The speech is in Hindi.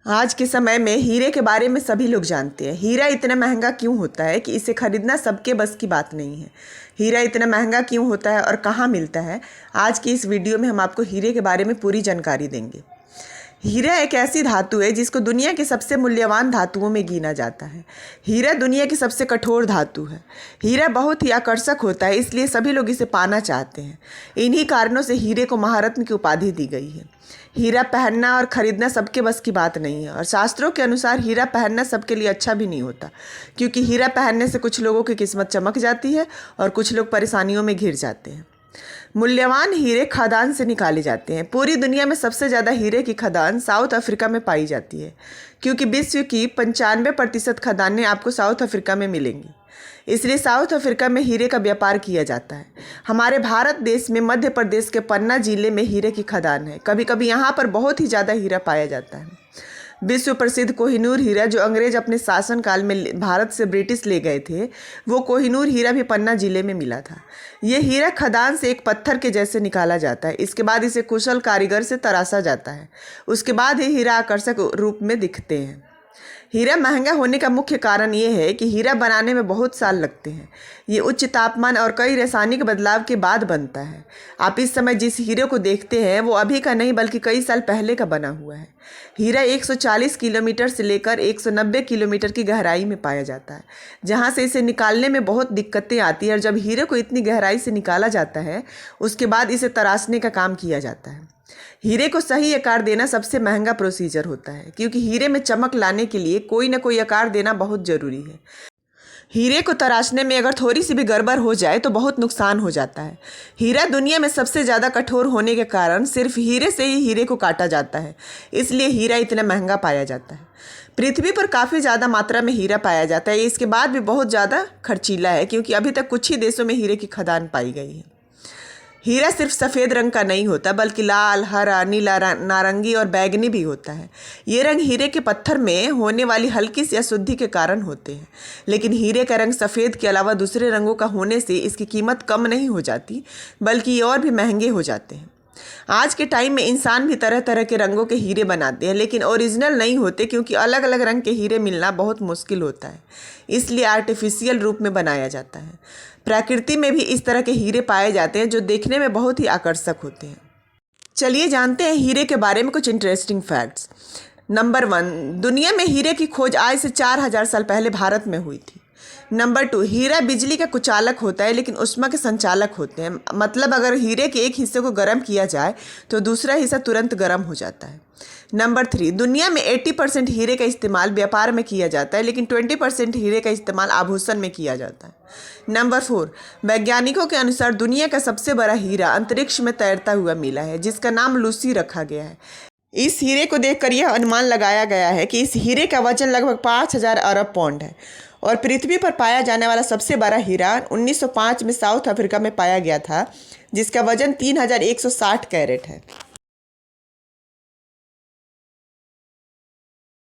आज के समय में हीरे के बारे में सभी लोग जानते हैं। हीरा इतना महंगा क्यों होता है कि इसे खरीदना सबके बस की बात नहीं है। हीरा इतना महंगा क्यों होता है और कहाँ मिलता है, आज की इस वीडियो में हम आपको हीरे के बारे में पूरी जानकारी देंगे। हीरा एक ऐसी धातु है जिसको दुनिया के सबसे मूल्यवान धातुओं में गिना जाता है। हीरा दुनिया की सबसे कठोर धातु है। हीरा बहुत ही आकर्षक होता है, इसलिए सभी लोग इसे पाना चाहते हैं। इन्हीं कारणों से हीरे को महारत्न की उपाधि दी गई है। हीरा पहनना और खरीदना सबके बस की बात नहीं है, और शास्त्रों के अनुसार हीरा पहनना सबके लिए अच्छा भी नहीं होता, क्योंकि हीरा पहनने से कुछ लोगों की किस्मत चमक जाती है और कुछ लोग परेशानियों में घिर जाते हैं। मूल्यवान हीरे खदान से निकाले जाते हैं। पूरी दुनिया में सबसे ज़्यादा हीरे की खदान साउथ अफ्रीका में पाई जाती है, क्योंकि विश्व की 95% खदानें आपको साउथ अफ्रीका में मिलेंगी। इसलिए साउथ अफ्रीका में हीरे का व्यापार किया जाता है। हमारे भारत देश में मध्य प्रदेश के पन्ना जिले में हीरे की खदान है। कभी कभी यहाँ पर बहुत ही ज़्यादा हीरा पाया जाता है। विश्व प्रसिद्ध कोहिनूर हीरा जो अंग्रेज अपने शासनकाल में भारत से ब्रिटिश ले गए थे, वो कोहिनूर हीरा भी पन्ना जिले में मिला था। ये हीरा खदान से एक पत्थर के जैसे निकाला जाता है। इसके बाद इसे कुशल कारीगर से तराशा जाता है। उसके बाद ही हीरा आकर्षक रूप में दिखते हैं। हीरा महंगा होने का मुख्य कारण ये है कि हीरा बनाने में बहुत साल लगते हैं। ये उच्च तापमान और कई रासायनिक बदलाव के बाद बनता है। आप इस समय जिस हीरे को देखते हैं वो अभी का नहीं बल्कि कई साल पहले का बना हुआ है। हीरा 140 किलोमीटर से लेकर 190 किलोमीटर की गहराई में पाया जाता है, जहाँ से इसे निकालने में बहुत दिक्कतें आती हैं। और जब हीरे को इतनी गहराई से निकाला जाता है, उसके बाद इसे तराशने का काम किया जाता है। हीरे को सही आकार देना सबसे महंगा प्रोसीजर होता है, क्योंकि हीरे में चमक लाने के लिए कोई ना कोई आकार देना बहुत ज़रूरी है। हीरे को तराशने में अगर थोड़ी सी भी गड़बड़ हो जाए तो बहुत नुकसान हो जाता है। हीरा दुनिया में सबसे ज़्यादा कठोर होने के कारण सिर्फ हीरे से ही हीरे को काटा जाता है, इसलिए हीरा इतना महंगा पाया जाता है। पृथ्वी पर काफ़ी ज़्यादा मात्रा में हीरा पाया जाता है। इसके बाद भी बहुत ज़्यादा खर्चीला है, क्योंकि अभी तक कुछ ही देशों में हीरे की खदान पाई गई है। हीरा सिर्फ सफ़ेद रंग का नहीं होता, बल्कि लाल, हरा, नीला, नारंगी और बैंगनी भी होता है। ये रंग हीरे के पत्थर में होने वाली हल्की सी अशुद्धि के कारण होते हैं। लेकिन हीरे का रंग सफ़ेद के अलावा दूसरे रंगों का होने से इसकी कीमत कम नहीं हो जाती, बल्कि ये और भी महंगे हो जाते हैं। आज के टाइम में इंसान भी तरह तरह के रंगों के हीरे बनाते हैं, लेकिन ओरिजिनल नहीं होते, क्योंकि अलग अलग रंग के हीरे मिलना बहुत मुश्किल होता है। इसलिए आर्टिफिशियल रूप में बनाया जाता है। प्रकृति में भी इस तरह के हीरे पाए जाते हैं जो देखने में बहुत ही आकर्षक होते हैं। चलिए जानते हैं हीरे के बारे में कुछ इंटरेस्टिंग फैक्ट्स। नंबर 1, दुनिया में हीरे की खोज आज से 4000 साल पहले भारत में हुई थी। नंबर 2, हीरा बिजली का कुचालक होता है, लेकिन ऊष्मा के संचालक होते हैं। मतलब अगर हीरे के एक हिस्से को गर्म किया जाए तो दूसरा हिस्सा तुरंत गर्म हो जाता है। नंबर 3, दुनिया में 80% हीरे का इस्तेमाल व्यापार में किया जाता है, लेकिन 20% हीरे का इस्तेमाल आभूषण में किया जाता है। नंबर 4, वैज्ञानिकों के अनुसार दुनिया का सबसे बड़ा हीरा अंतरिक्ष में तैरता हुआ मिला है, जिसका नाम लूसी रखा गया है। इस हीरे को देखकर यह अनुमान लगाया गया है कि इस हीरे का वजन लगभग 5000 अरब पाउंड है। और पृथ्वी पर पाया जाने वाला सबसे बड़ा हीरा 1905 में साउथ अफ्रीका में पाया गया था, जिसका वजन 3160 कैरेट है।